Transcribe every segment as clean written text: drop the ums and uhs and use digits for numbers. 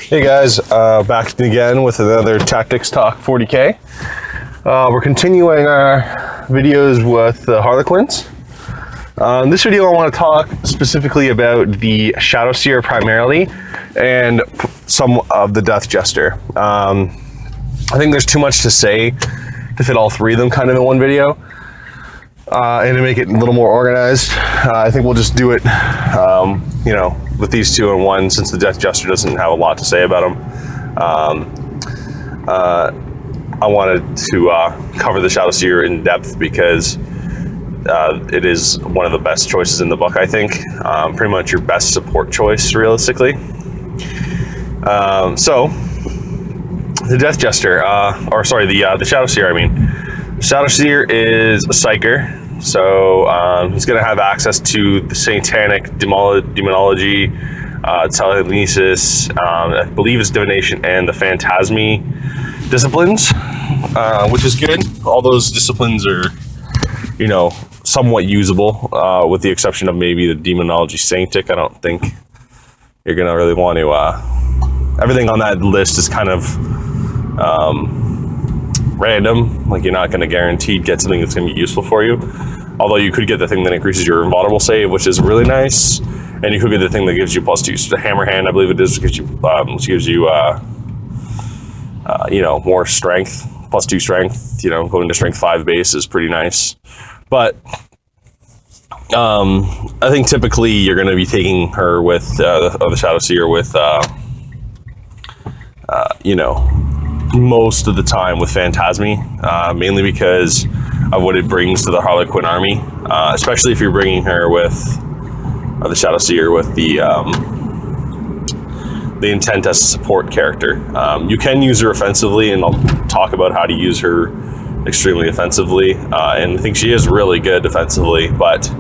Hey guys, back again with another Tactics Talk 40K. We're continuing our videos with the Harlequins. In this video I want to talk specifically about the Shadowseer primarily, and some of the Death Jester. I think there's too much to say to fit all three of them kind of in one video, and to make it a little more organized. I think we'll just do it, with these two in one, since the Death Jester doesn't have a lot to say about him. I wanted to cover the Shadowseer in depth because it is one of the best choices in the book, I think. Pretty much your best support choice, realistically. So, the Death Jester, the Shadowseer, I mean. Shadowseer is a Psyker. So he's going to have access to the Satanic Demonology, Telekinesis, I believe it's Divination, and the Phantasmy disciplines, which is good. All those disciplines are, somewhat usable, with the exception of maybe the Demonology Sanctic. I don't think you're going to really want to... everything on that list is kind of... random. Like, you're not going to guaranteed get something that's going to be useful for you, although you could get the thing that increases your invulnerable save, which is really nice, and you could get the thing that gives you +2. So the hammer hand, I believe it is, gives you more strength, +2 strength. Going to strength 5 base is pretty nice. But I think typically you're going to be taking her with the Shadowseer with most of the time with Phantasmy, mainly because of what it brings to the Harlequin army, especially if you're bringing her with the Shadowseer with the intent as a support character. You can use her offensively, and I'll talk about how to use her extremely offensively, and I think she is really good defensively, but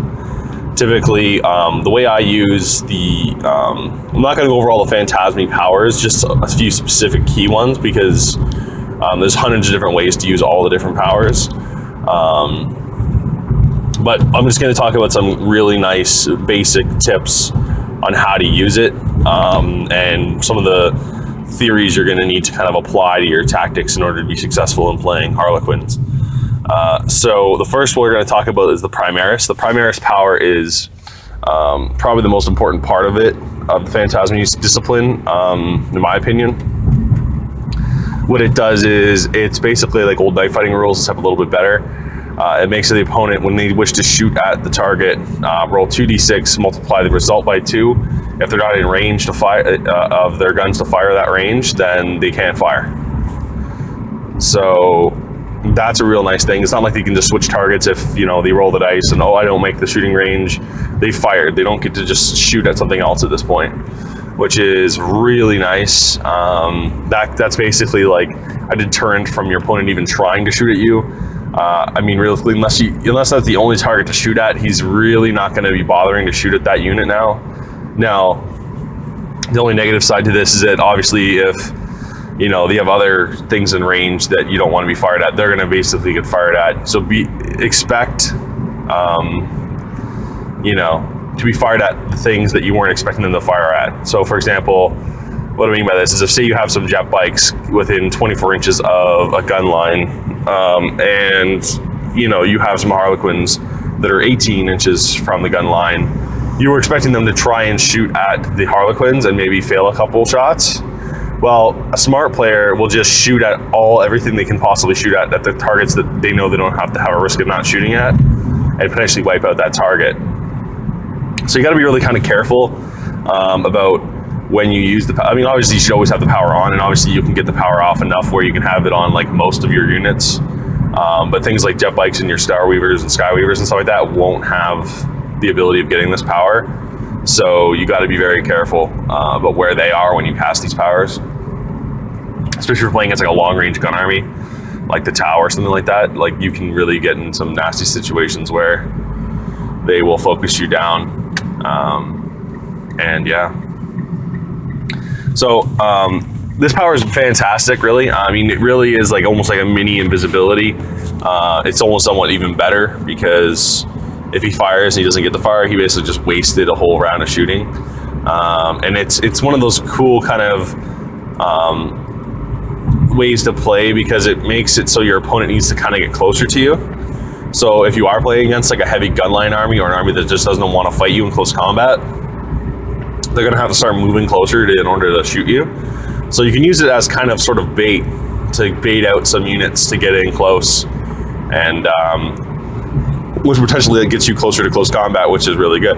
typically, the way I use I'm not going to go over all the Phantasmy powers, just a few specific key ones, because there's hundreds of different ways to use all the different powers. But I'm just going to talk about some really nice basic tips on how to use it, and some of the theories you're going to need to kind of apply to your tactics in order to be successful in playing Harlequins. So the first one we're going to talk about is the Primaris. The Primaris power is probably the most important part of it, of the Phantasmy discipline, in my opinion. What it does is, it's basically like old knife fighting rules, except a little bit better. It makes the opponent, when they wish to shoot at the target, roll 2d6, multiply the result by 2. If they're not in range to fire of their guns to fire that range, then they can't fire. So that's a real nice thing. It's not like they can just switch targets if they roll the dice and I don't make the shooting range. They fired. They don't get to just shoot at something else at this point, which is really nice. That's basically like a deterrent from your opponent even trying to shoot at you. Realistically, unless that's the only target to shoot at, he's really not going to be bothering to shoot at that unit now. Now, the only negative side to this is that obviously if they have other things in range that you don't want to be fired at, they're going to basically get fired at. So expect, to be fired at the things that you weren't expecting them to fire at. So, for example, what I mean by this is, if say you have some jet bikes within 24 inches of a gun line, and you have some Harlequins that are 18 inches from the gun line, you were expecting them to try and shoot at the Harlequins and maybe fail a couple shots. Well, a smart player will just shoot at everything they can possibly shoot at the targets that they know they don't have to have a risk of not shooting at, and potentially wipe out that target. So you got to be really kind of careful about when you use the power. Obviously you should always have the power on, and obviously you can get the power off enough where you can have it on like most of your units. But things like jet bikes and your Star Weavers and Sky Weavers and stuff like that won't have the ability of getting this power. So you got to be very careful about where they are when you cast these powers, especially if you're playing against like a long-range gun army, like the Tower or something like that. Like, you can really get in some nasty situations where they will focus you down. So this power is fantastic, really. It really is like almost like a mini invisibility. It's almost somewhat even better, because if he fires and he doesn't get the fire, he basically just wasted a whole round of shooting. And it's one of those cool kind of ways to play, because it makes it so your opponent needs to kind of get closer to you. So if you are playing against like a heavy gunline army or an army that just doesn't want to fight you in close combat, they're going to have to start moving closer in order to shoot you. So you can use it as kind of sort of bait to bait out some units to get in close, and which potentially gets you closer to close combat, which is really good.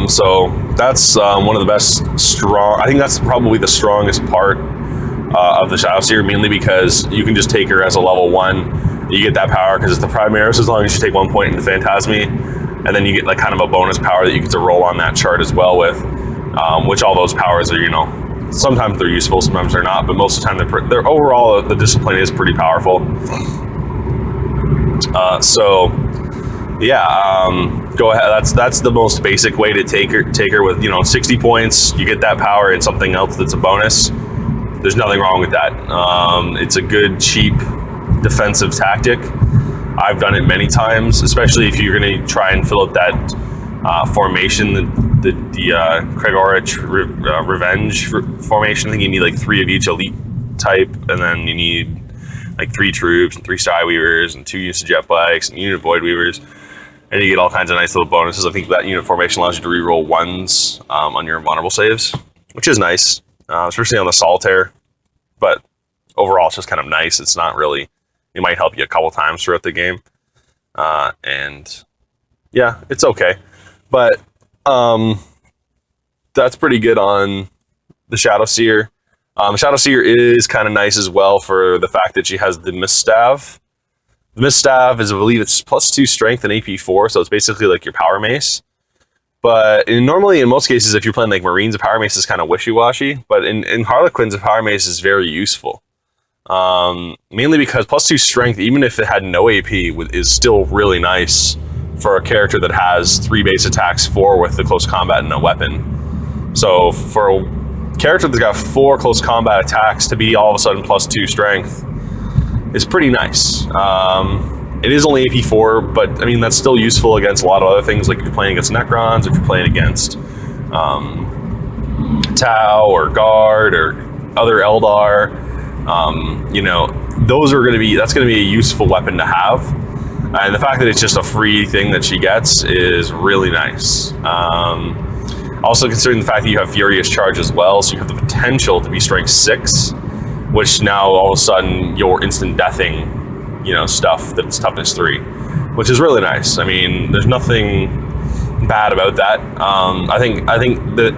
So that's one of the best I think that's probably the strongest part of the Shadowseer, mainly because you can just take her as a level 1. You get that power because it's the Primaris, as long as you take 1 point into Phantasmi, and then you get like kind of a bonus power that you get to roll on that chart as well with, which all those powers are, sometimes they're useful, sometimes they're not, but most of the time they're overall, the discipline is pretty powerful. Go ahead. That's the most basic way to take her with 60 points. You get that power and something else that's a bonus. There's nothing wrong with that. It's a good, cheap defensive tactic. I've done it many times, especially if you're going to try and fill out that formation, the Kregorich Revenge formation. I think you need like 3 of each elite type, and then you need like 3 troops and 3 Skyweavers and 2 units of jet bikes and a unit of Void Weavers, and you get all kinds of nice little bonuses. I think that unit formation allows you to reroll 1s on your vulnerable saves, which is nice, especially on the Solitaire. But overall, it's just kind of nice. It's not really. It might help you a couple times throughout the game, and yeah, it's okay. But that's pretty good on the Shadowseer. The Shadowseer is kind of nice as well for the fact that she has the Miststaff. The Miststaff is, I believe, it's +2 strength and AP 4, so it's basically like your power mace. But normally, in most cases, if you're playing like Marines, a power mace is kind of wishy-washy. But in Harlequins, a power mace is very useful. Mainly because +2 strength, even if it had no AP, is still really nice for a character that has 3 base attacks, 4 with the close combat and a weapon. So for a character that's got 4 close combat attacks to be all of a sudden +2 strength is pretty nice. It is only AP 4, but I mean that's still useful against a lot of other things, like if you're playing against Necrons, if you're playing against Tau or Guard or other Eldar. Those are that's going to be a useful weapon to have. And the fact that it's just a free thing that she gets is really nice. Also considering the fact that you have Furious Charge as well, so you have the potential to be Strength 6, which now all of a sudden you're instant deathing, stuff that's Toughness 3, which is really nice. I mean, there's nothing bad about that. I think that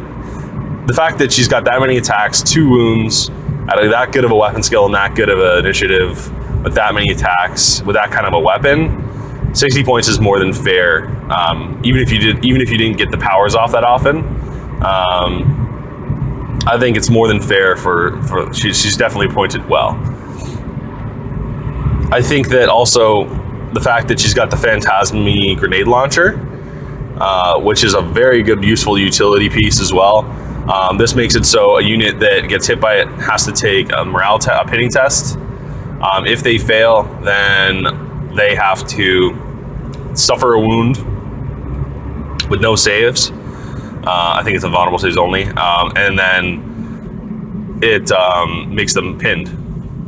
the fact that she's got that many attacks, 2 wounds, at that good of a weapon skill and that good of an initiative, with that many attacks, with that kind of a weapon, 60 points is more than fair. Even if you didn't get the powers off that often, I think it's more than fair for she's definitely pointed well. I think that also the fact that she's got the Phantasmi grenade launcher, which is a very good, useful utility piece as well. This makes it so a unit that gets hit by it has to take a a pinning test. If they fail, then they have to suffer a wound with no saves. I think it's vulnerable saves only, and then it makes them pinned.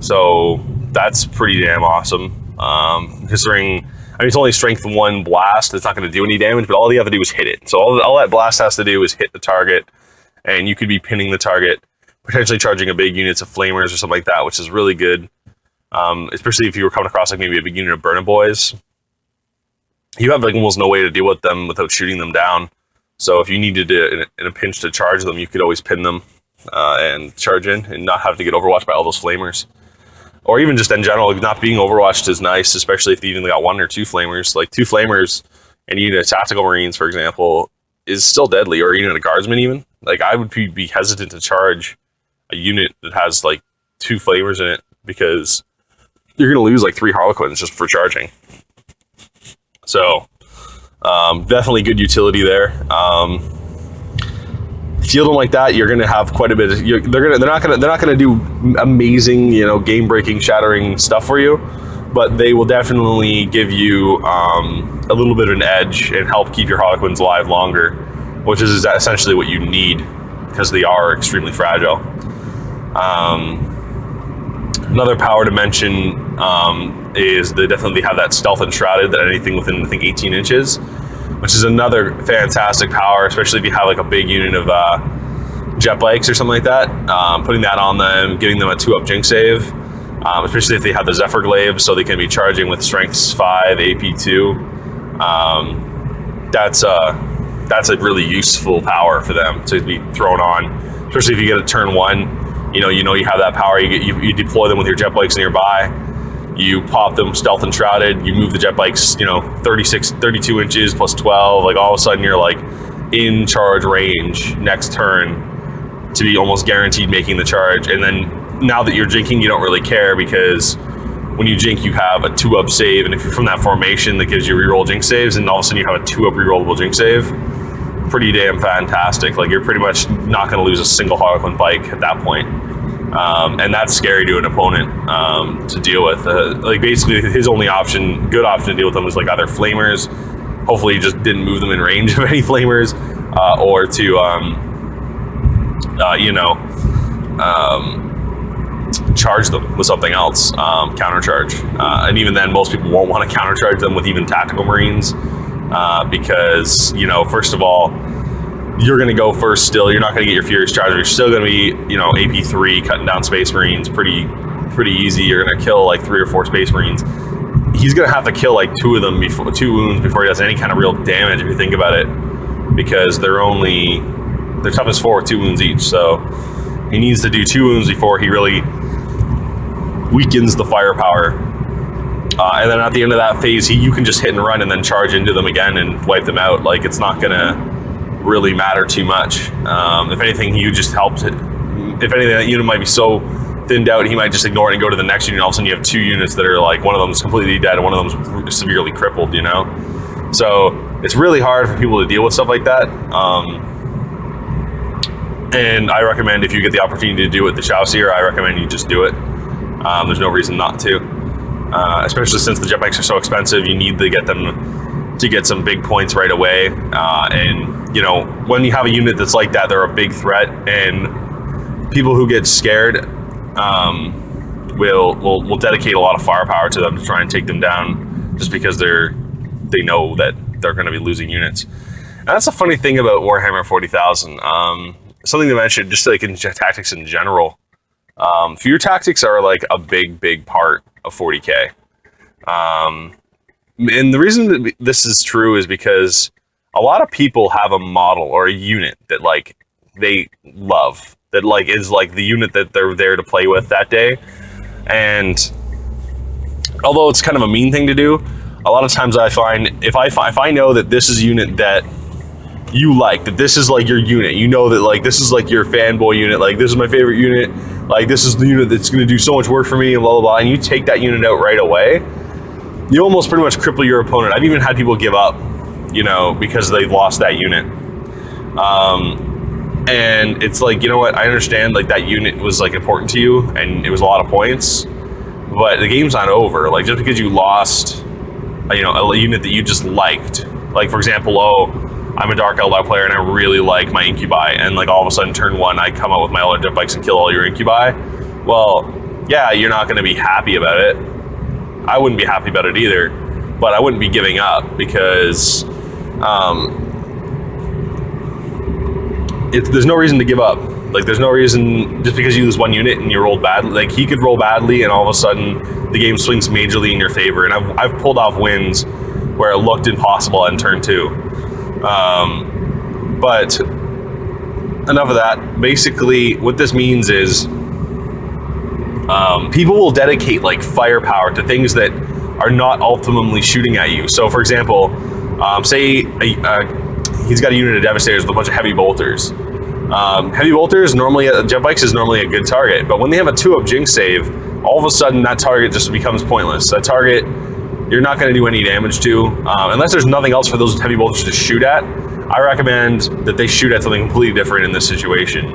So that's pretty damn awesome. Considering, it's only strength 1 blast. It's not going to do any damage, but all you have to do is hit it. So all that blast has to do is hit the target, and you could be pinning the target, potentially charging a big units of flamers or something like that, which is really good. Especially if you were coming across like maybe a big unit of Burning Boys. You have like almost no way to deal with them without shooting them down. So if you needed to, in a pinch to charge them, you could always pin them and charge in and not have to get overwatched by all those flamers. Or even just in general, not being overwatched is nice, especially if you even got 1 or 2 flamers. Like 2 flamers and you need a tactical Marines, for example, is still deadly, or even a guardsman even. Like I would be hesitant to charge a unit that has like 2 flamers in it, because you're going to lose like 3 Harlequins just for charging. So definitely good utility there. Field them like that, you're going to have quite a bit. They're not going to do amazing, game breaking, shattering stuff for you, but they will definitely give you a little bit of an edge and help keep your Harlequins alive longer, which is essentially what you need because they are extremely fragile. Another power to mention is they definitely have that stealth enshrouded, that anything within, I think, 18 inches, which is another fantastic power, especially if you have like a big unit of jet bikes or something like that. Putting that on them, giving them a 2-up Jinx save, especially if they have the Zephyr Glaive, so they can be charging with Strength 5, AP 2. That's a really useful power for them to be thrown on, especially if you get a turn 1. You know you have that power. You deploy them with your jet bikes nearby. You pop them stealth enshrouded. You move the jet bikes, 32 inches plus 12. Like all of a sudden you're like in charge range next turn to be almost guaranteed making the charge. And then now that you're jinking, you don't really care, because when you jink, you have a 2-up save, and if you're from that formation, that gives you reroll Jinx saves, and all of a sudden you have a 2-up rerollable Jinx save. Pretty damn fantastic. Like, you're pretty much not going to lose a single Harlequin bike at that point. And that's scary to an opponent to deal with. Like, basically, his only good option to deal with them is like either flamers. Hopefully, he just didn't move them in range of any flamers, or to charge them with something else, countercharge. And even then, most people won't want to countercharge them with even tactical marines, because, first of all, you're going to go first still. You're not going to get your Furious Charger. You're still going to be, AP3, cutting down Space Marines pretty easy. You're going to kill like 3 or 4 Space Marines. He's going to have to kill like 2 of them, 2 wounds before he does any kind of real damage, if you think about it, because they're toughest 4 with 2 wounds each. So he needs to do 2 wounds before he really weakens the firepower. And then at the end of that phase, you can just hit and run and then charge into them again and wipe them out. Like, it's not going to really matter too much. If anything, you just helps it. If anything, that unit might be so thinned out, he might just ignore it and go to the next unit. All of a sudden, you have 2 units that are like, one of them is completely dead and one of them is severely crippled, So it's really hard for people to deal with stuff like that. And I recommend, if you get the opportunity to do it, the Shadowseer, I recommend you just do it. There's no reason not to. Especially since the jet bikes are so expensive, you need to get them to get some big points right away. And when you have a unit that's like that, they're a big threat, and people who get scared will dedicate a lot of firepower to them to try and take them down, just because they know that they're going to be losing units. And that's a funny thing about Warhammer 40,000. Something to mention, just like in tactics in general. Fear tactics are like a big part of 40k. And the reason that this is true is because a lot of people have a model or a unit that like they love, that like is like the unit that they're there to play with that day. And although it's kind of a mean thing to do, a lot of times I find if I know that this is a unit that you like, that this is like your unit, that like this is like your fanboy unit, like this is my favorite unit, like this is the unit that's going to do so much work for me, and blah blah blah, and you take that unit out right away, you almost pretty much cripple your opponent. I've even had people give up, because they lost that unit. And it's like, I understand like that unit was like important to you and it was a lot of points, but the game's not over. Like, just because you lost a unit that you just liked, like for example, I'm a Dark Eldar player and I really like my Incubi, and like all of a sudden turn 1 I come out with my Eldar jet bikes and kill all your Incubi. Well, yeah, you're not going to be happy about it. I wouldn't be happy about it either, but I wouldn't be giving up, because there's no reason to give up. Like, there's no reason, just because you lose 1 unit and you rolled badly. Like, he could roll badly and all of a sudden the game swings majorly in your favor. And I've pulled off wins where it looked impossible on turn 2. But enough of that. Basically, what this means is people will dedicate like firepower to things that are not ultimately shooting at you. So, for example, say he's got a unit of Devastators with a bunch of heavy bolters. Heavy bolters normally, jet bikes is normally a good target, but when they have a 2-up Jinx save, all of a sudden that target just becomes pointless. That target you're not going to do any damage to, unless there's nothing else for those heavy bolters to shoot at. I recommend that they shoot at something completely different in this situation.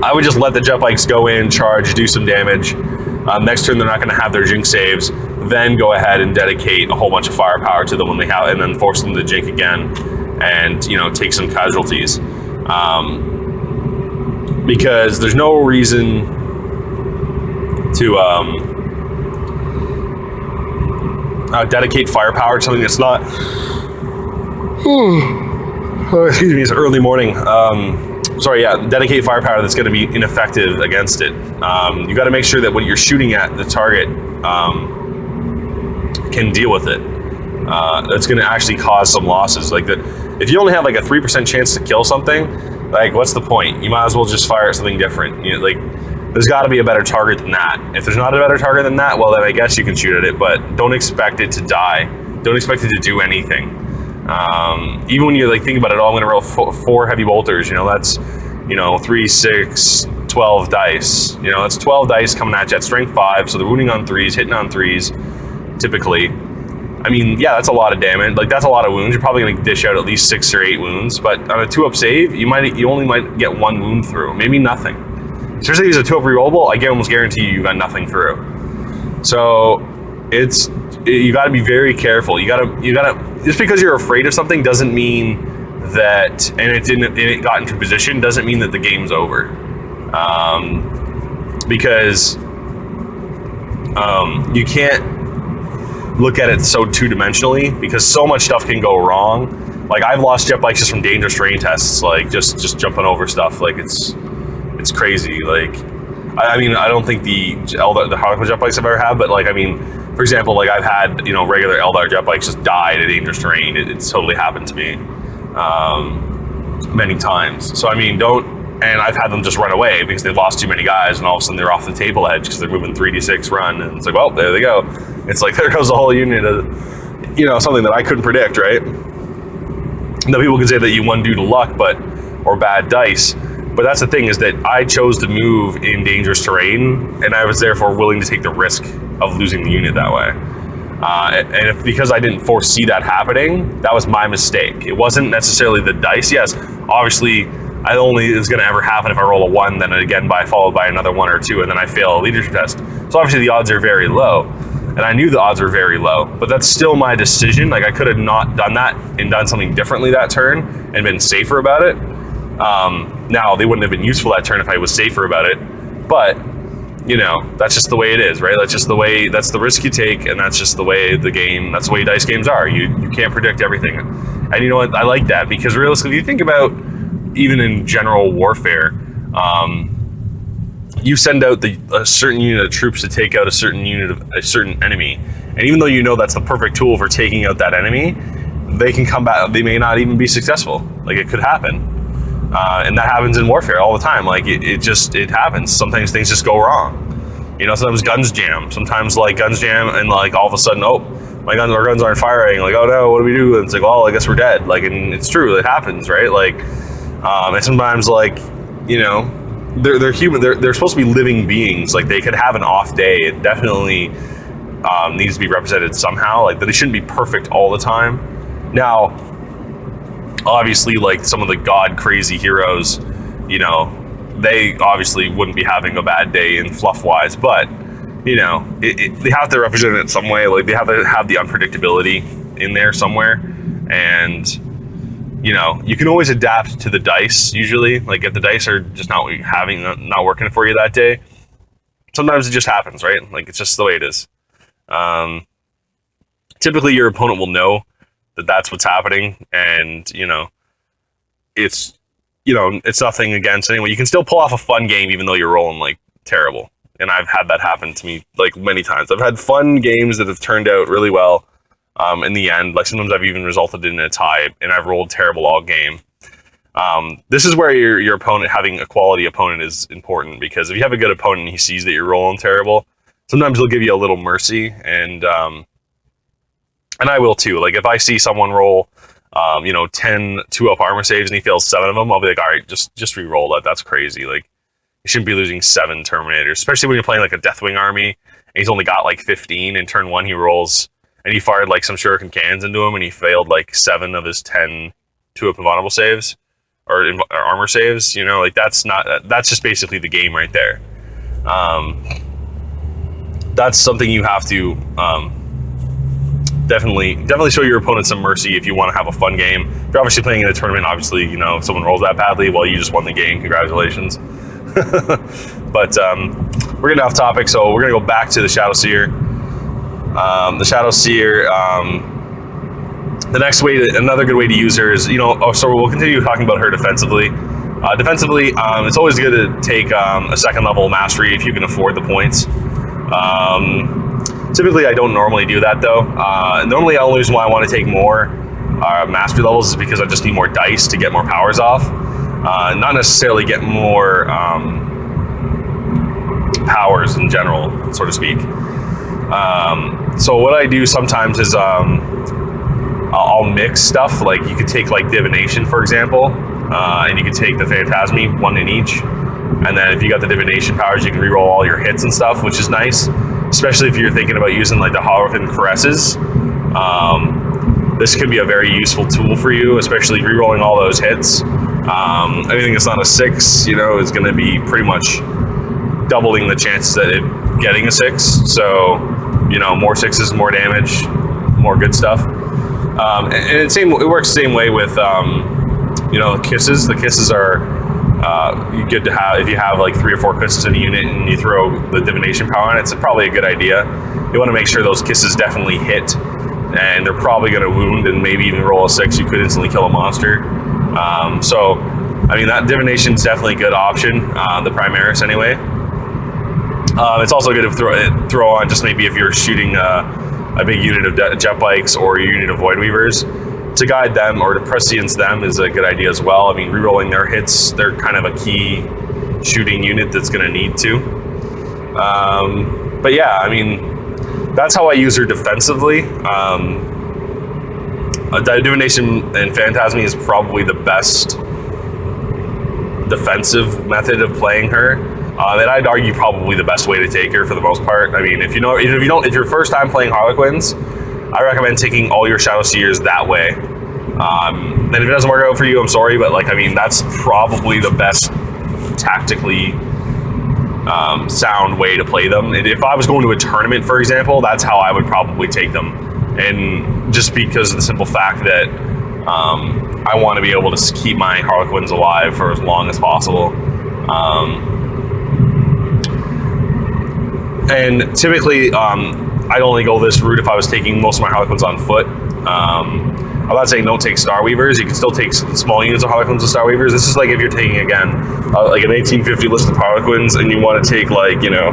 I would just let the jet bikes go in, charge, do some damage. Next turn they're not going to have their Jinx saves. Then go ahead and dedicate a whole bunch of firepower to them when they have, and then force them to jink again. and take some casualties, because there's no reason to dedicate firepower to something that's not. Excuse me, it's early morning. Dedicate firepower that's going to be ineffective against it. You got to make sure that when you're shooting at the target, can deal with it. That's going to actually cause some losses. Like if you only have like a 3% chance to kill something, like what's the point? You might as well just fire at something different. There's got to be a better target than that. If there's not a better target than that, well then I guess you can shoot at it, but don't expect it to die. Don't expect it to do anything. Even when you think about it, I'm going to roll 4 heavy bolters. That's 3, 6, 12 dice. That's 12 dice coming at you at strength 5. So they're wounding on 3s, hitting on 3s, typically. I mean, yeah, that's a lot of damage. That's a lot of wounds. You're probably going to dish out at least 6 or 8 wounds. But on a 2-up save, you only might get 1 wound through, maybe nothing. Especially if it's a 2-up rerollable, I can almost guarantee you got nothing through. So you got to be very careful. You got to just because you're afraid of something doesn't mean that, and it got into position doesn't mean that the game's over. Because you can't look at it so two-dimensionally, because so much stuff can go wrong. Like I've lost jet bikes just from dangerous terrain tests, like just jumping over stuff. Like it's crazy. Like I mean, I don't think the Harlequin jet bikes I've ever had, but for example, I've had regular Eldar jet bikes just died in dangerous terrain. It's totally happened to me many times. So and I've had them just run away because they've lost too many guys, and all of a sudden they're off the table edge because they're moving 3d6 run, and it's like, well, there they go. It's like there goes the whole unit of something that I couldn't predict, right? Now people can say that you won due to luck, or bad dice. But that's the thing, is that I chose to move in dangerous terrain, and I was therefore willing to take the risk of losing the unit that way. And because I didn't foresee that happening, that was my mistake. It wasn't necessarily the dice. Yes, obviously, it's going to ever happen if I roll a 1, then again followed by another 1 or 2, and then I fail a leadership test. So obviously the odds are very low, and I knew the odds were very low. But that's still my decision. I could have not done that and done something differently that turn and been safer about it. Now, they wouldn't have been useful that turn if I was safer about it, but, that's just the way it is, right? That's the risk you take, and that's just the way that's the way dice games are. You can't predict everything. And you know what? I like that, because realistically, if you think about, even in general warfare, you send out a certain unit of troops to take out a certain enemy, and even though that's the perfect tool for taking out that enemy, they can come back, they may not even be successful. It could happen. And that happens in warfare all the time. It happens. Sometimes things just go wrong. Sometimes guns jam. Sometimes guns jam, and all of a sudden, our guns aren't firing. Oh no, what do we do? And it's well, I guess we're dead. And it's true. It happens, right? And sometimes they're human. They're supposed to be living beings. They could have an off day. It definitely needs to be represented somehow. That it shouldn't be perfect all the time. Now, obviously, some of the god crazy heroes, they obviously wouldn't be having a bad day in fluff wise, but they have to represent it in some way. They have to have the unpredictability in there somewhere, and you can always adapt to the dice. Usually, if the dice are just not working for you that day, sometimes it just happens, right? It's just the way it is. Typically, your opponent will know that's what's happening, and it's nothing against anyone. You can still pull off a fun game even though you're rolling terrible, and I've had that happen to me many times. I've had fun games that have turned out really well in the end. Sometimes I've even resulted in a tie, and I've rolled terrible all game. This is where your opponent, having a quality opponent, is important, because if you have a good opponent and he sees that you're rolling terrible, sometimes he'll give you a little mercy, and I will too. If I see someone roll, 10 2-up armor saves and he fails 7 of them, I'll be all right, just re-roll that. That's crazy. You shouldn't be losing 7 Terminators, especially when you're playing a Deathwing army, and he's only got 15. In turn 1, he rolls, and he fired some shuriken cannons into him, and he failed 7 of his 10 2-up invulnerable saves, or armor saves. That's just basically the game right there. That's something you have to definitely show your opponent some mercy if you want to have a fun game. If you're obviously playing in a tournament, obviously, you know, if someone rolls that badly, well, you just won the game. Congratulations. But we're getting off topic, so we're going to go back to the Shadowseer. The next way, another good way to use her is, you know, so we'll continue talking about her defensively. Defensively, it's always good to take a second level mastery if you can afford the points. Typically, I don't normally do that though. Normally, the only reason why I want to take more mastery levels is because I just need more dice to get more powers off. Not necessarily get more powers in general, so to speak. So what I do sometimes is I'll mix stuff. Like you could take like divination, for example, and you could take the phantasmy, one in each. And then if you got the divination powers, you can reroll all your hits and stuff, which is nice. Especially if you're thinking about using like the Harlequin Caresses. This can be a very useful tool for you, especially rerolling all those hits. Anything that's not a 6, you know, is going to be pretty much doubling the chances that it getting a 6. So, you know, more 6s, more damage, more good stuff. And it works the same way with, you know, kisses. The kisses are good to have if you have like 3 or 4 kisses in a unit and you throw the divination power on it. It's probably a good idea. You want to make sure those kisses definitely hit, and they're probably going to wound and maybe even roll a 6. You could instantly kill a monster. So, I mean, that divination is definitely a good option. The Primaris, anyway. It's also good to throw on just maybe if you're shooting a big unit of jet bikes or a unit of void weavers. To guide them or to prescience them is a good idea as well. I mean, rerolling their hits, they're kind of a key shooting unit that's going to need to. But yeah, I mean, that's how I use her defensively. Divination and Phantasmy is probably the best defensive method of playing her. And I'd argue probably the best way to take her for the most part. I mean, if you're first time playing Harlequins, I recommend taking all your Shadowseers that way. And if it doesn't work out for you, I'm sorry, but like, I mean, that's probably the best tactically sound way to play them. And if I was going to a tournament, for example, that's how I would probably take them. And just because of the simple fact that I want to be able to keep my Harlequins alive for as long as possible. And typically, I'd only go this route if I was taking most of my Harlequins on foot. I'm not saying don't take Star Weavers. You can still take small units of Harlequins and Star Weavers. This is like if you're taking, again, like an 1850 list of Harlequins and you want to take, like, you know,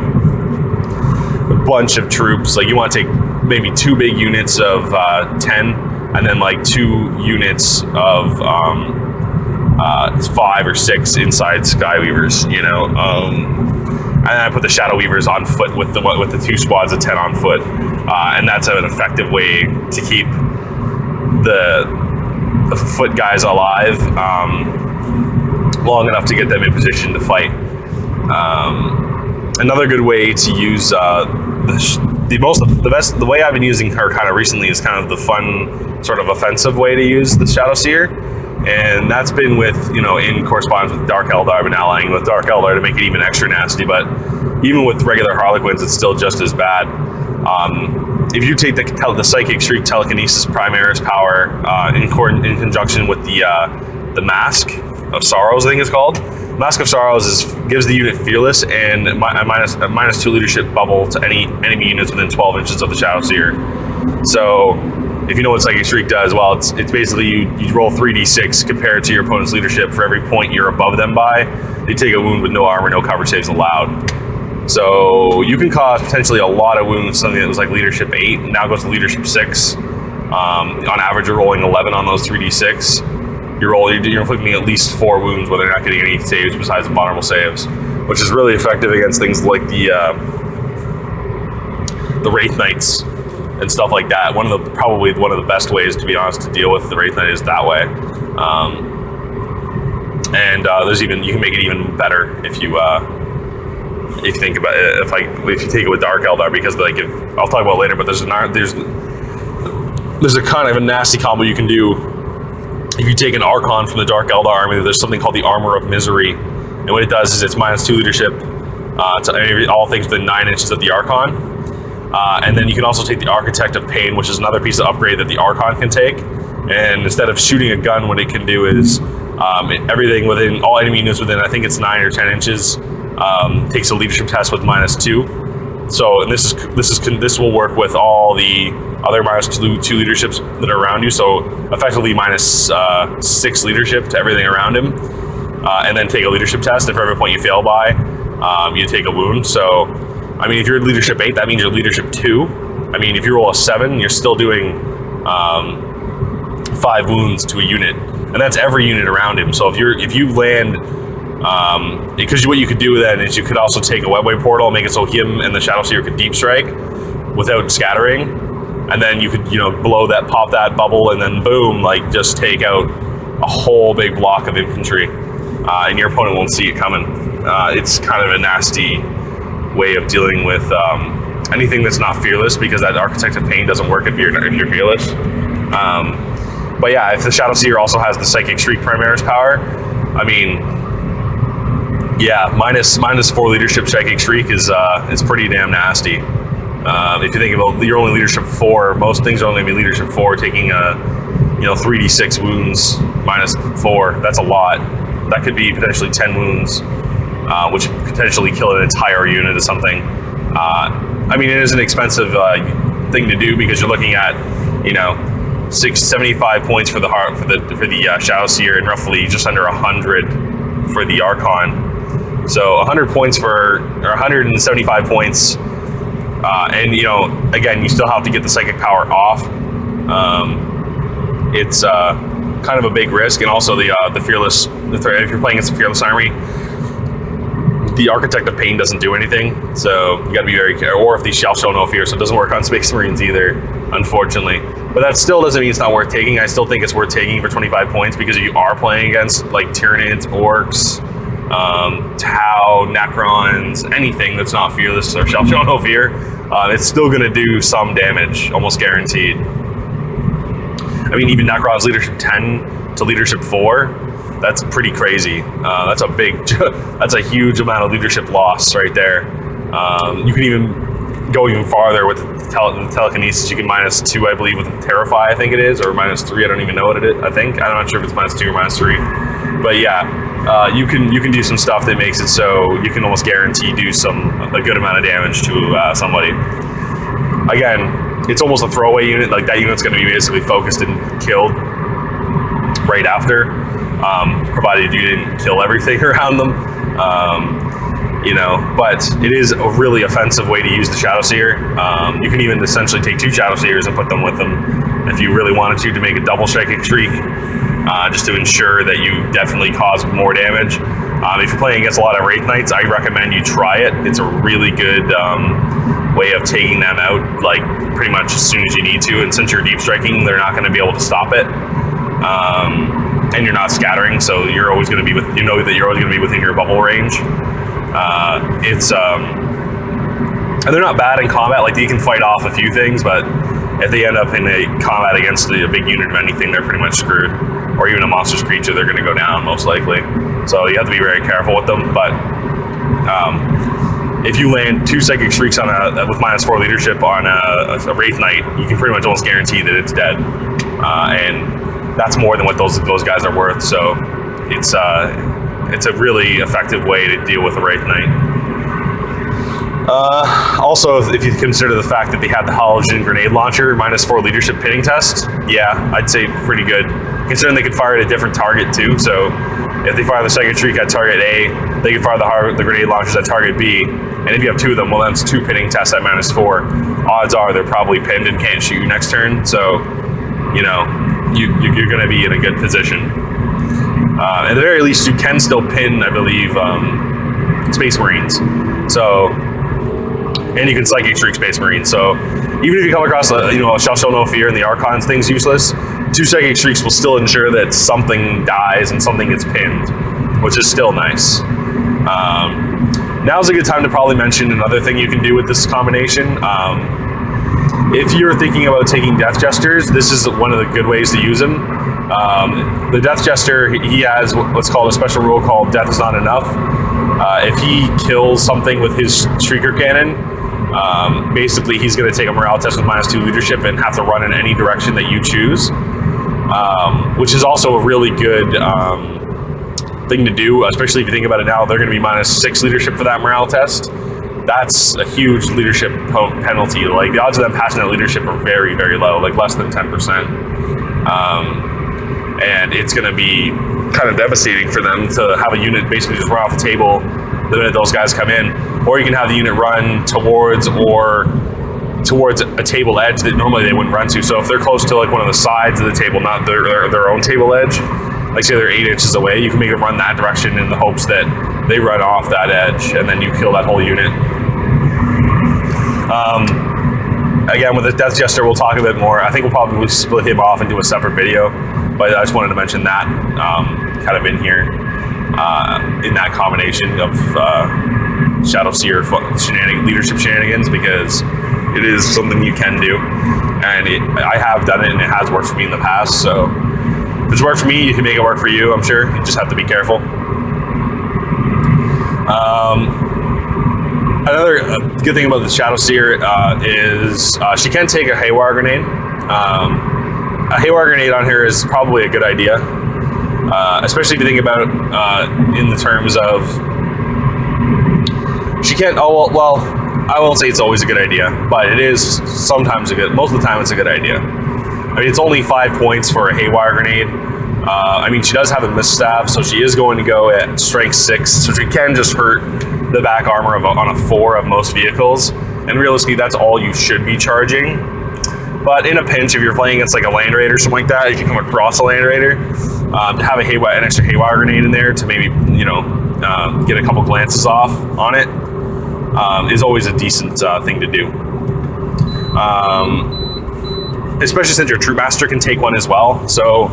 a bunch of troops. Like you want to take maybe 2 big units of 10 and then like 2 units of 5 or 6 inside Sky Weavers, you know. And then I put the Shadow Weavers on foot with the 2 squads of 10 on foot, and that's an effective way to keep the foot guys alive long enough to get them in position to fight. Another good way to use the way I've been using her kind of recently is kind of the fun sort of offensive way to use the Shadowseer. And that's been with, you know, in correspondence with Dark Eldar. I've been allying with Dark Eldar to make it even extra nasty, but even with regular Harlequins, it's still just as bad. If you take the Psychic Shriek Telekinesis Primaris power in conjunction with the Mask of Sorrows, I think it's called. Mask of Sorrows gives the unit Fearless and a minus 2 leadership bubble to any enemy units within 12 inches of the Shadowseer. So, if you know what Psychic Shriek does, well, it's basically you roll 3d6 compared to your opponent's leadership for every point you're above them by. They take a wound with no armor, no cover saves allowed. So you can cause potentially a lot of wounds. Something that was like leadership 8 now goes to leadership 6. On average, you're rolling 11 on those 3d6. You're inflicting at least 4 wounds when they're not getting any saves besides vulnerable saves, which is really effective against things like the Wraith Knights and stuff like that. Probably one of the best ways, to be honest, to deal with the Wraith Knight is that way. And you can make it even better if you think about it. If you take it with Dark Eldar, because like I'll talk about it later, but there's a kind of a nasty combo you can do if you take an Archon from the Dark Eldar army. There's something called the Armor of Misery, and what it does is it's minus 2 leadership to all things within 9 inches of the Archon. And then you can also take the Architect of Pain, which is another piece of upgrade that the Archon can take. And instead of shooting a gun, what it can do is everything within, all enemy units within, I think it's 9 or 10 inches, takes a leadership test with -2. So, and this will work with all the other -2 leaderships that are around you. So effectively -6 leadership to everything around him, and then take a leadership test. And for every point you fail by, you take a wound. So, I mean, if you're leadership 8, that means you're leadership 2. I mean, if you roll a 7, you're still doing 5 wounds to a unit, and that's every unit around him. So if you land, because what you could do then is you could also take a webway portal, make it so him and the Shadowseer could deep strike without scattering, and then you could pop that bubble, and then boom, like just take out a whole big block of infantry, and your opponent won't see it coming. It's kind of a nasty way of dealing with anything that's not fearless, because that Architect of Pain doesn't work if you're fearless. But yeah, if the Shadowseer also has the Psychic Shriek Primaris power, I mean, yeah, -4 leadership Psychic Shriek is pretty damn nasty. If you think about your only leadership 4, most things are only going to be leadership 4, taking 3d6 wounds -4. That's a lot. That could be potentially 10 wounds, which could potentially kill an entire unit or something. I mean, it is an expensive thing to do, because you're looking at 75 points for the Shadowseer, and roughly just under 100 for the Archon. So 100 points or 175 points, and again, you still have to get the psychic power off. It's kind of a big risk, and also the fearless. If you're playing against the fearless army, the Architect of Pain doesn't do anything, so you got to be very careful. Or if these shall show no fear, so it doesn't work on Space Marines either, unfortunately. But that still doesn't mean it's not worth taking. I still think it's worth taking for 25 points, because if you are playing against like Tyranids, Orcs, Tau, Necrons, anything that's not fearless or shall show no fear, it's still going to do some damage, almost guaranteed. I mean, even Necron's leadership 10 to leadership 4, that's pretty crazy. That's a huge amount of leadership loss right there. You can even go even farther with the telekinesis. You can -2, I believe, with Terrify, I think it is, or -3. I don't even know what it is. I'm not sure if it's -2 or -3. But yeah, you can do some stuff that makes it so you can almost guarantee do a good amount of damage to somebody. Again, it's almost a throwaway unit. Like, that unit's going to be basically focused and killed right after, provided you didn't kill everything around them. But it is a really offensive way to use the Shadowseer. You can even essentially take 2 Shadowseers and put them with them if you really wanted to make a double Psychic Shriek, just to ensure that you definitely cause more damage. If you're playing against a lot of Wraith Knights, I recommend you try it. It's a really good way of taking them out, like, pretty much as soon as you need to. And since you're deep striking, they're not going to be able to stop it. And you're not scattering, so you're always going to be that you're always going to be within your bubble range. And they're not bad in combat. Like, you can fight off a few things, but if they end up in a combat against a big unit of anything, they're pretty much screwed. Or even a monstrous creature, they're going to go down most likely. So you have to be very careful with them. But if you land 2 Psychic Shrieks on with -4 leadership on a Wraith Knight, you can pretty much almost guarantee that it's dead. And that's more than what those guys are worth. So it's a really effective way to deal with a Wraith Knight. Also, if you consider the fact that they had the halogen grenade launcher, -4 leadership pitting test, yeah, I'd say pretty good. Considering they could fire at a different target too, so if they fire the Psychic Shriek at target A, they can fire the grenade launchers at target B, and if you have 2 of them, well, that's 2 pitting tests at -4. Odds are they're probably pinned and can't shoot you next turn, so, you're going to be in a good position. At the very least, you can still pin, I believe, Space Marines. So, and you can Psychic Shriek Space Marines. So, even if you come across a Shall Show No Fear and the Archon's thing's useless, 2 Psychic Shrieks will still ensure that something dies and something gets pinned, which is still nice. Now's a good time to probably mention another thing you can do with this combination. If you're thinking about taking Death Jesters, this is one of the good ways to use him. The Death Jester, he has what's called a special rule called Death is Not Enough. If he kills something with his Shrieker Cannon, Basically, he's going to take a morale test with -2 leadership and have to run in any direction that you choose, which is also a really good thing to do, especially if you think about it now. They're going to be -6 leadership for that morale test. That's a huge leadership penalty. Like, the odds of them passing that leadership are very, very low, like less than 10%. And it's going to be kind of devastating for them to have a unit basically just run off the table the minute those guys come in. Or you can have the unit run towards a table edge that normally they wouldn't run to. So if they're close to like one of the sides of the table, not their own table edge, like say they're 8 inches away, you can make them run that direction in the hopes that they run off that edge, and then you kill that whole unit. Again, with the Death Jester, we'll talk a bit more. I think we'll probably split him off and do a separate video, but I just wanted to mention that kind of in here, in that combination of Shadowseer leadership shenanigans, because it is something you can do, and I have done it, and it has worked for me in the past. So if it's worked for me, you can make it work for you, I'm sure. You just have to be careful. Another good thing about the Shadowseer is she can take a Haywire Grenade. A Haywire Grenade on her is probably a good idea, especially if you think about it in the terms of she can't. Oh well, I won't say it's always a good idea, but it is sometimes most of the time it's a good idea. I mean, it's only 5 points for a Haywire Grenade. I mean, she does have a misstaff, so she is going to go at strength 6, so she can just hurt the back armor on a 4 of most vehicles, and realistically that's all you should be charging. But in a pinch, if you're playing against like a Land Raider or something like that, if you come across a Land Raider, to have an extra Haywire Grenade in there to maybe, get a couple glances off on it is always a decent thing to do. Especially since your Troop Master can take one as well, so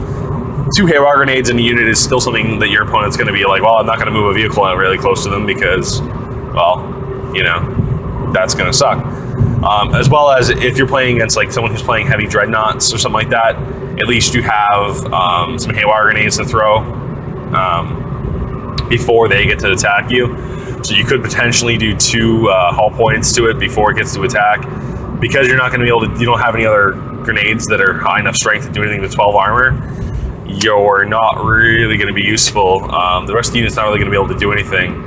2 Haywire Grenades in a unit is still something that your opponent's going to be like, well, I'm not going to move a vehicle out really close to them because, well, that's going to suck. As well as if you're playing against like someone who's playing heavy Dreadnoughts or something like that, at least you have some Haywire Grenades to throw before they get to attack you. So you could potentially do 2 hull points to it before it gets to attack, because you're not going to be able to, you don't have any other grenades that are high enough strength to do anything with 12 armor. You're not really going to be useful. The rest of the unit's not really going to be able to do anything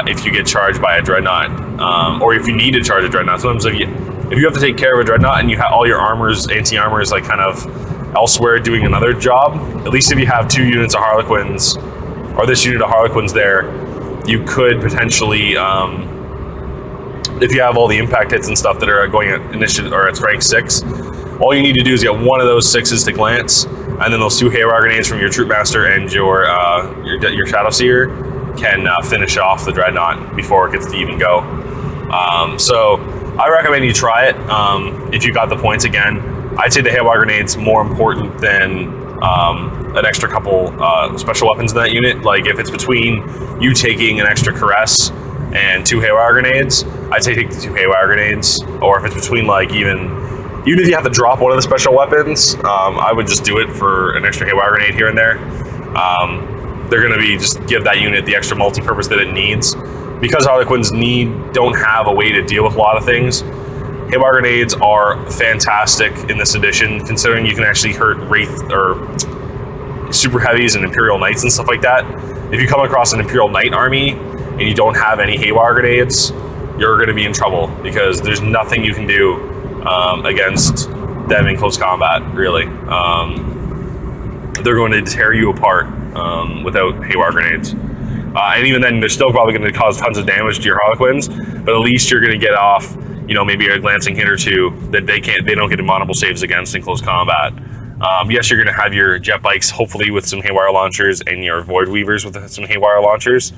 if you get charged by a Dreadnought, or if you need to charge a Dreadnought. Sometimes if you have to take care of a Dreadnought and you have all your anti-armor is like kind of elsewhere doing another job, at least if you have 2 units of Harlequins, or this unit of Harlequins there, you could potentially, if you have all the impact hits and stuff that are going at initiative or at strength 6, all you need to do is get one of those 6s to glance, and then those 2 Haywire Grenades from your Troop Master and your Shadowseer can finish off the Dreadnought before it gets to even go. So I recommend you try it if you got the points. Again, I'd say the Haywire Grenade's more important than an extra couple special weapons in that unit. Like if it's between you taking an extra Caress and 2 Haywire Grenades, I'd say take the 2 Haywire Grenades. Or if it's between like even if you have to drop one of the special weapons, I would just do it for an extra Haywire Grenade here and there. They're going to be just give that unit the extra multi-purpose that it needs. Because Harlequins don't have a way to deal with a lot of things, Haywire Grenades are fantastic in this edition, considering you can actually hurt Wraith or Super Heavies and Imperial Knights and stuff like that. If you come across an Imperial Knight army and you don't have any Haywire Grenades, you're going to be in trouble, because there's nothing you can do against them in close combat, really. They're going to tear you apart without Haywire Grenades. And even then, they're still probably going to cause tons of damage to your Harlequins, but at least you're going to get off, maybe a glancing hit or 2 that they don't get immutable saves against in close combat. Yes, you're going to have your jet bikes, hopefully with some Haywire launchers, and your Void Weavers with some Haywire launchers,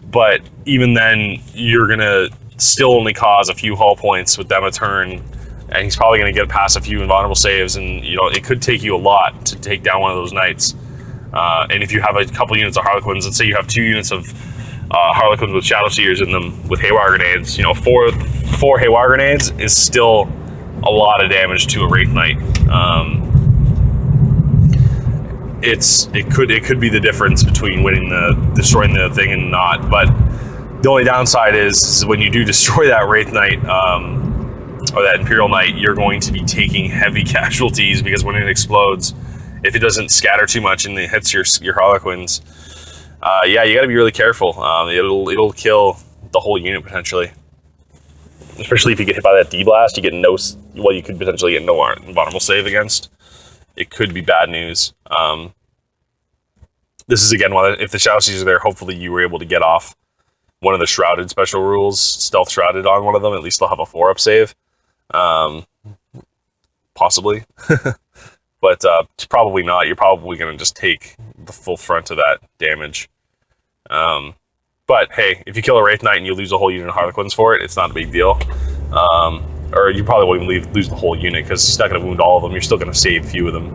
but even then, you're going to still only cause a few hull points with them a turn, and he's probably going to get past a few invulnerable saves, and it could take you a lot to take down one of those knights. And if you have a couple units of Harlequins, let's say you have 2 units of Harlequins with Shadowseers in them with Haywire Grenades, 4 Haywire Grenades is still a lot of damage to a Wraith Knight. It could be the difference between destroying the thing and not, but The only downside is when you do destroy that Wraith Knight or that Imperial Knight, you're going to be taking heavy casualties, because when it explodes, if it doesn't scatter too much and it hits your Harlequins, yeah, you got to be really careful. It'll kill the whole unit potentially. Especially if you get hit by that D-Blast, you get no. Well, you could potentially get no vulnerable save against. It could be bad news. This is again one. If the Shadowseers are there, hopefully you were able to get off one of the shrouded special rules, stealth shrouded on one of them. At least they'll have a 4-up save, possibly. But probably not. You're probably going to just take the full front of that damage. But hey, if you kill a Wraith Knight and you lose a whole unit of Harlequins for it, it's not a big deal. Or you probably won't even lose the whole unit, because it's not going to wound all of them. You're still going to save a few of them.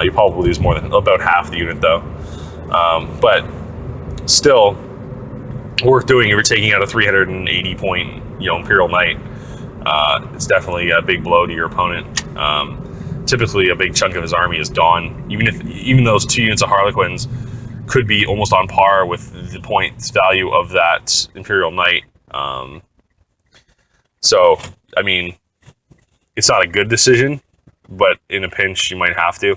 You probably lose more than about half the unit though. But still worth doing if you're taking out a 380 point, Imperial Knight. It's definitely a big blow to your opponent. Typically, a big chunk of his army is gone. Even those 2 units of Harlequins could be almost on par with the points value of that Imperial Knight. So, I mean, it's not a good decision, but in a pinch, you might have to.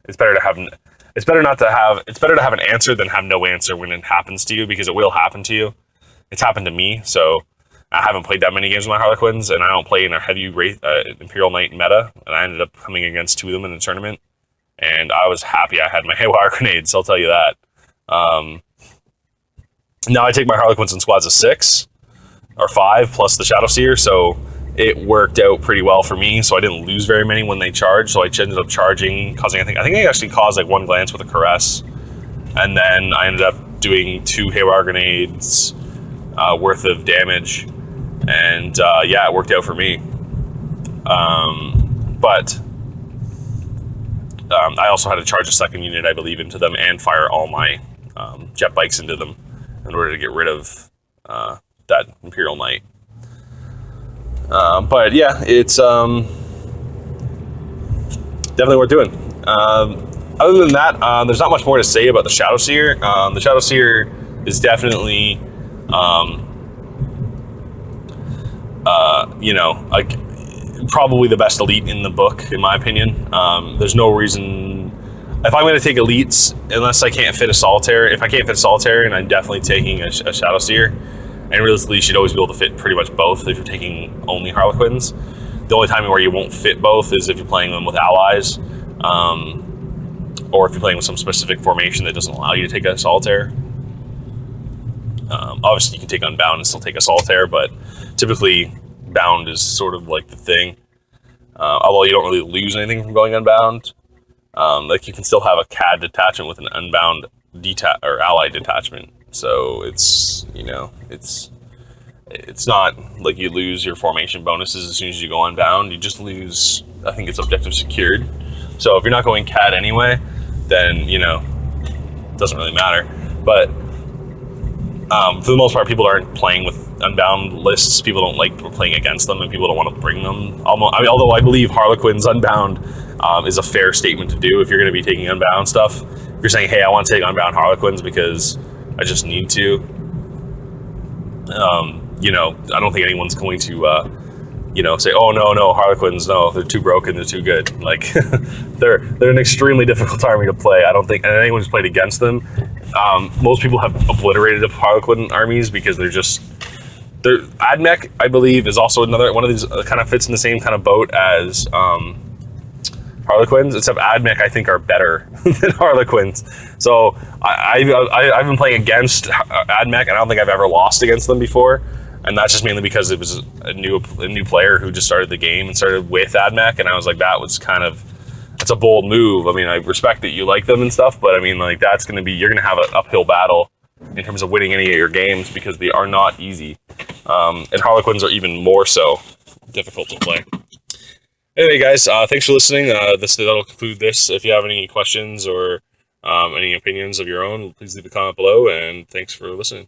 It's better to have an answer than have no answer when it happens to you, because it will happen to you. It's happened to me, so I haven't played that many games with my Harlequins, and I don't play in a heavy Imperial Knight meta, and I ended up coming against 2 of them in the tournament, and I was happy I had my haywire grenades, I'll tell you that. Now I take my Harlequins in squads of 6 or 5 plus the Shadowseer, so it worked out pretty well for me. So I didn't lose very many when they charged. So I ended up charging, causing I think they actually caused like 1 glance with a caress, and then I ended up doing 2 haywire grenades worth of damage, and yeah, it worked out for me. But I also had to charge a 2nd unit, I believe, into them and fire all my jet bikes into them in order to get rid of that Imperial Knight. But yeah, it's definitely worth doing. Other than that, there's not much more to say about the Shadowseer. The Shadowseer is definitely, like probably the best elite in the book, in my opinion. There's no reason. If I'm going to take elites, unless I can't fit a solitaire, if I can't fit a solitaire, I'm definitely taking a Shadowseer. And realistically, you should always be able to fit pretty much both if you're taking only Harlequins. The only time where you won't fit both is if you're playing them with allies, or if you're playing with some specific formation that doesn't allow you to take a solitaire. Obviously, you can take Unbound and still take a solitaire, but typically, Bound is sort of like the thing. Although you don't really lose anything from going Unbound. Like you can still have a CAD detachment with an Unbound or allied detachment. So it's not like you lose your formation bonuses as soon as you go Unbound. You just lose, I think it's objective secured. So if you're not going CAD anyway, then it doesn't really matter. But for the most part, people aren't playing with Unbound lists. People don't like playing against them, and people don't want to bring them. Although I believe Harlequins Unbound is a fair statement to do if you're going to be taking Unbound stuff. If you're saying, hey, I want to take Unbound Harlequins because I just need to, I don't think anyone's going to, say, oh, no, Harlequins, no, they're too broken, they're too good. Like, they're an extremely difficult army to play. I don't think anyone who's played against them, most people have obliterated the Harlequin armies because they're Admech, I believe, is also another one of these kind of fits in the same kind of boat as Harlequins, except Admech I think are better than Harlequins. So I've been playing against Admech, and I don't think I've ever lost against them before. And that's just mainly because it was a new player who just started the game and started with Admech, and I was like, that's a bold move. I mean, I respect that you like them and stuff, but I mean, like, you're gonna have an uphill battle in terms of winning any of your games because they are not easy. And Harlequins are even more so difficult to play. Anyway, guys, thanks for listening. That'll conclude this. If you have any questions or any opinions of your own, please leave a comment below, and thanks for listening.